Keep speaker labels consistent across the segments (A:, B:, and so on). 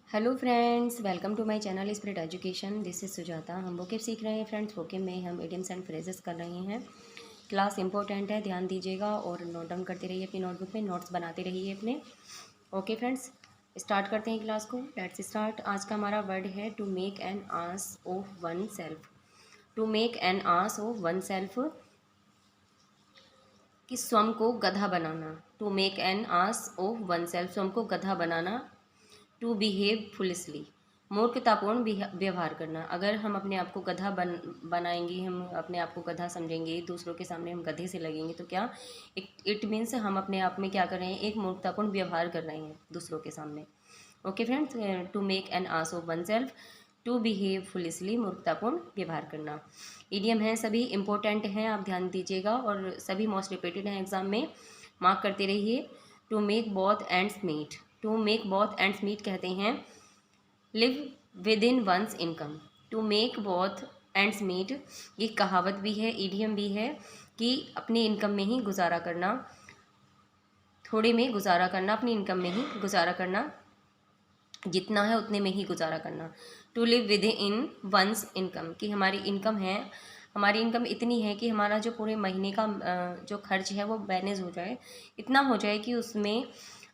A: Hello friends, welcome to my channel spirit education. This is Sujata. हम vocab सीख रहे हैं फ्रेंड्स। वोकेब में हम इडियम्स एंड फ्रेजेस कर रहे हैं। क्लास इंपॉर्टेंट है, ध्यान दीजिएगा और नोट डाउन करते रहिए अपनी नोटबुक में, नोट्स बनाते रहिए अपने। ओके फ्रेंड्स, स्टार्ट करते हैं क्लास को। Let's start. आज का हमारा वर्ड है to make an ass of oneself. To make an ass of oneself, कि स्वयं को गधा बनाना। To make an ass of oneself, स्वयं को गधा बनाना। टू बिहेव फुलिसली, मूर्खतापूर्ण व्यवहार करना। अगर हम अपने आप को गधा बनाएंगे, हम अपने आप को गधा समझेंगे, दूसरों के सामने हम गधे से लगेंगे, तो क्या इट मीन्स हम अपने आप में क्या कर रहे हैं, एक मूर्खतापूर्ण व्यवहार कर रहे हैं दूसरों के सामने। Okay friends, to make an ass of oneself, to behave foolishly, मूर्खतापूर्ण व्यवहार करना। इडियम है, सभी इंपॉर्टेंट हैं, आप ध्यान दीजिएगा और सभी मोस्ट रिपीटेड हैं एग्जाम में, मार्क करते रहिए। To make both ends meet. To make both ends meet कहते हैं live within one's income. To make both ends meet, ये कहावत भी है, इडियम भी है, कि अपनी इनकम में ही गुजारा करना, थोड़े में गुजारा करना, अपनी इनकम में ही गुजारा करना, जितना है उतने में ही गुजारा करना। To live within one's income, कि हमारी इनकम है, हमारी इनकम इतनी है कि हमारा जो पूरे महीने का जो खर्च है वो मैनेज हो जाए, इतना हो जाए कि उसमें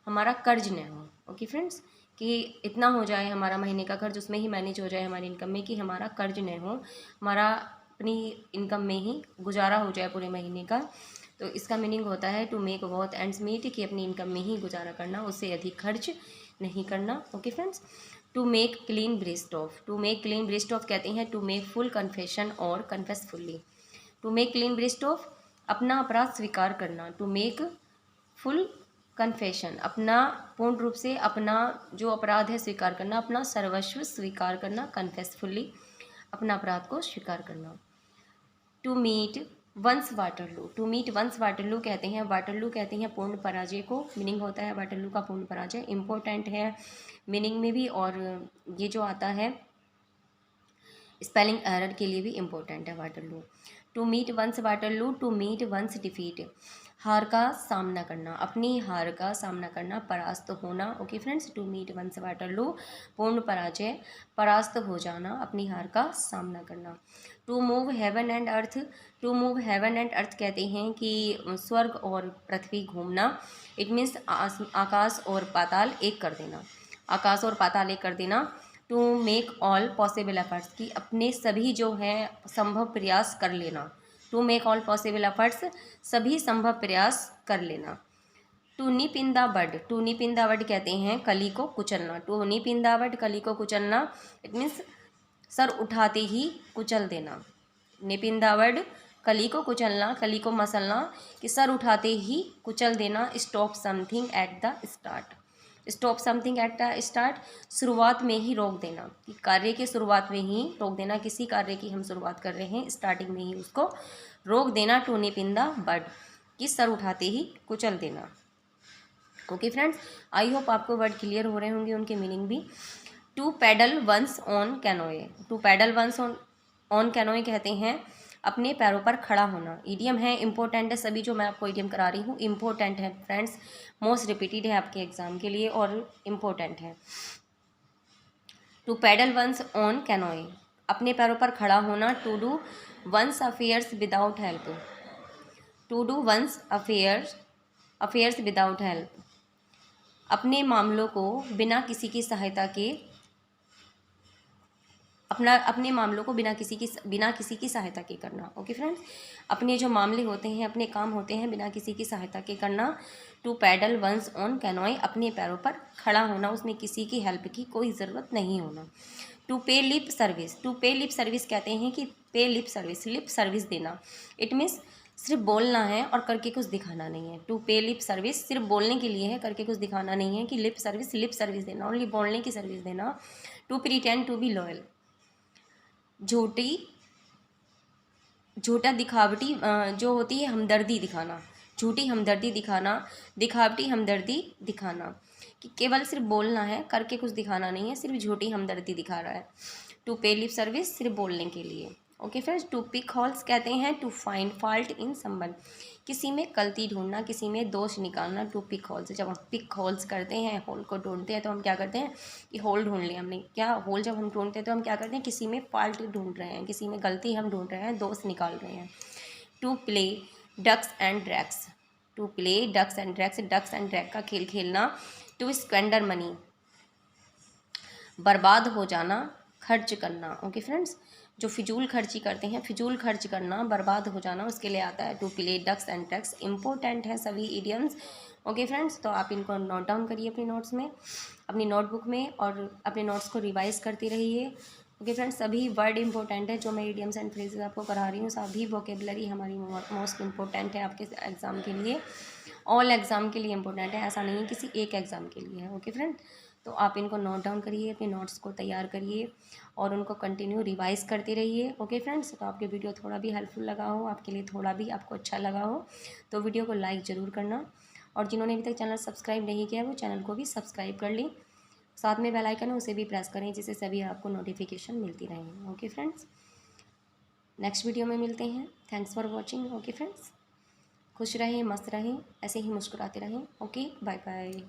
A: हमारा कर्ज न हो। ओके फ्रेंड्स, कि इतना हो जाए हमारा महीने का खर्च, उसमें ही मैनेज हो जाए हमारी इनकम में, कि हमारा कर्ज न हो, हमारा अपनी इनकम में ही गुजारा हो जाए पूरे महीने का। तो इसका मीनिंग होता है to make both ends meet, कि अपनी इनकम में ही गुजारा करना, उससे अधिक खर्च नहीं करना। Okay friends, to make clean breast of. To make clean breast of कहते हैं टू मेक फुल कन्फेशन और confess fully. To make clean breast of, अपना अपराध स्वीकार करना। टू मेक फुल कन्फेशन, अपना पूर्ण रूप से अपना जो अपराध है स्वीकार करना, अपना सर्वस्व स्वीकार करना। कन्फेसफुली, अपना अपराध को स्वीकार करना। To meet one's Waterloo. To meet one's Waterloo कहते हैं, वाटरलू कहते हैं पूर्ण पराजय को, मीनिंग होता है वाटरलू का पूर्ण पराजय। इंपॉर्टेंट है मीनिंग में भी, और ये जो आता है स्पेलिंग एरर के लिए भी इम्पोर्टेंट है Waterloo. To meet one's Waterloo, to meet one's defeat, हार का सामना करना, अपनी हार का सामना करना, परास्त होना। Okay friends, to meet one's Waterloo, पूर्ण पराजय, परास्त हो जाना, अपनी हार का सामना करना। To move heaven and earth. To move heaven and earth कहते हैं कि स्वर्ग और पृथ्वी घूमना। इट मीन्स आकाश और पाताल एक कर देना, आकाश और पाताल एक कर देना। To make all possible efforts, की अपने सभी जो है संभव प्रयास कर लेना। To make all possible efforts, सभी संभव प्रयास कर लेना। To nip in the bud. To nip in the bud कहते हैं कली को कुचलना। टू निप इन द बड, कली को कुचलना, इट मीन्स सर उठाते ही कुचल देना। निप इन द बड, कली को कुचलना, कली को मसलना, कि सर उठाते ही कुचल देना। Stop something at the start. Stop something at the start, शुरुआत में ही रोक देना, कि कार्य के शुरुआत में ही रोक देना। किसी कार्य की हम शुरुआत कर रहे हैं, स्टार्टिंग में ही उसको रोक देना। टू निप इन द बड, कि सर उठाते ही कुचल देना। ओके फ्रेंड्स, आई होप आपको वर्ड क्लियर हो रहे होंगे, उनके मीनिंग भी। To paddle one's own canoe. To paddle one's own canoe कहते हैं अपने पैरों पर खड़ा होना। इडियम है, इंपॉर्टेंट है, सभी जो मैं आपको इडियम करा रही हूँ इंपॉर्टेंट है फ्रेंड्स, मोस्ट रिपीटेड है आपके एग्जाम के लिए और इम्पोर्टेंट है। To paddle one's own canoe, अपने पैरों पर खड़ा होना। To do one's affairs without help. To do one's affairs without help, अपने मामलों को बिना किसी की सहायता के, अपने मामलों को बिना किसी की सहायता के करना। ओके फ्रेंड्स, अपने जो मामले होते हैं, अपने काम होते हैं, बिना किसी की सहायता के करना। To paddle one's own canoe, अपने पैरों पर खड़ा होना, उसमें किसी की हेल्प की कोई ज़रूरत नहीं होना। टू पे लिप सर्विस। टू पे लिप सर्विस कहते हैं कि पे लिप सर्विस, लिप सर्विस देना। इट मीन्स सिर्फ बोलना है और करके कुछ दिखाना नहीं है। टू पे लिप सर्विस सिर्फ बोलने के लिए है, करके कुछ दिखाना नहीं है, कि लिप सर्विस देना, ओनली बोलने की सर्विस देना। To pretend to be loyal, झूठा दिखावटी जो होती है हमदर्दी दिखाना, झूठी हमदर्दी दिखाना, दिखावटी हमदर्दी दिखाना, कि केवल सिर्फ बोलना है, करके कुछ दिखाना नहीं है, सिर्फ झूठी हमदर्दी दिखा रहा है। टू पे लिप सर्विस, सिर्फ बोलने के लिए। Okay friends, to pick holes कहते हैं to find fault in someone, किसी में गलती ढूंढना, किसी में दोष निकालना, टू पिक होल्स। जब हम पिक होल्स करते हैं, होल को ढूंढते हैं, तो हम क्या करते हैं कि होल ढूंढ लिया हमने। क्या होल जब हम ढूंढते हैं तो हम क्या करते हैं, किसी में फॉल्ट ढूंढ रहे हैं, किसी में गलती हम ढूंढ रहे हैं, दोष निकाल रहे हैं। To play ducks and drakes, to play ducks and drakes, ducks and drake का खेल खेलना। टू स्क्वेंडर मनी, बर्बाद हो जाना, खर्च करना। ओके फ्रेंड्स, जो फिजूल खर्ची करते हैं, फिजूल खर्च करना, बर्बाद हो जाना, उसके लिए आता है to play ducks and drakes. Important है सभी इडियम्स। ओके फ्रेंड्स, तो आप इनको नोट डाउन करिए अपनी नोट्स में, अपनी नोटबुक में, और अपने नोट्स को रिवाइज करती रहिए। ओके फ्रेंड्स, सभी वर्ड इंपॉर्टेंट है जो मैं इडियम्स एंड फ्रेजेस आपको करा रही हूँ, सभी वोकेबलरी हमारी मोस्ट इंपॉर्टेंट है आपके एग्ज़ाम के लिए। ऑल एग्ज़ाम के लिए इंपॉर्टेंट है, ऐसा नहीं है किसी एक एग्ज़ाम के लिए है। ओके फ्रेंड, तो आप इनको नोट डाउन करिए, अपने नोट्स को तैयार करिए और उनको कंटिन्यू रिवाइज करते रहिए। ओके फ्रेंड्स, तो आपके वीडियो थोड़ा भी हेल्पफुल लगा हो, आपके लिए थोड़ा भी आपको अच्छा लगा हो, तो वीडियो को लाइक ज़रूर करना, और जिन्होंने अभी तक चैनल सब्सक्राइब नहीं किया वो चैनल को भी सब्सक्राइब कर लें। साथ में बेल आइकन है उसे भी प्रेस करें, जिससे सभी आपको नोटिफिकेशन मिलती रहें। ओके फ्रेंड्स, नेक्स्ट वीडियो में मिलते हैं। Thanks for watching. Okay friends, खुश रहें, मस्त रहें, ऐसे ही मुस्कुराते रहें। Okay, bye bye.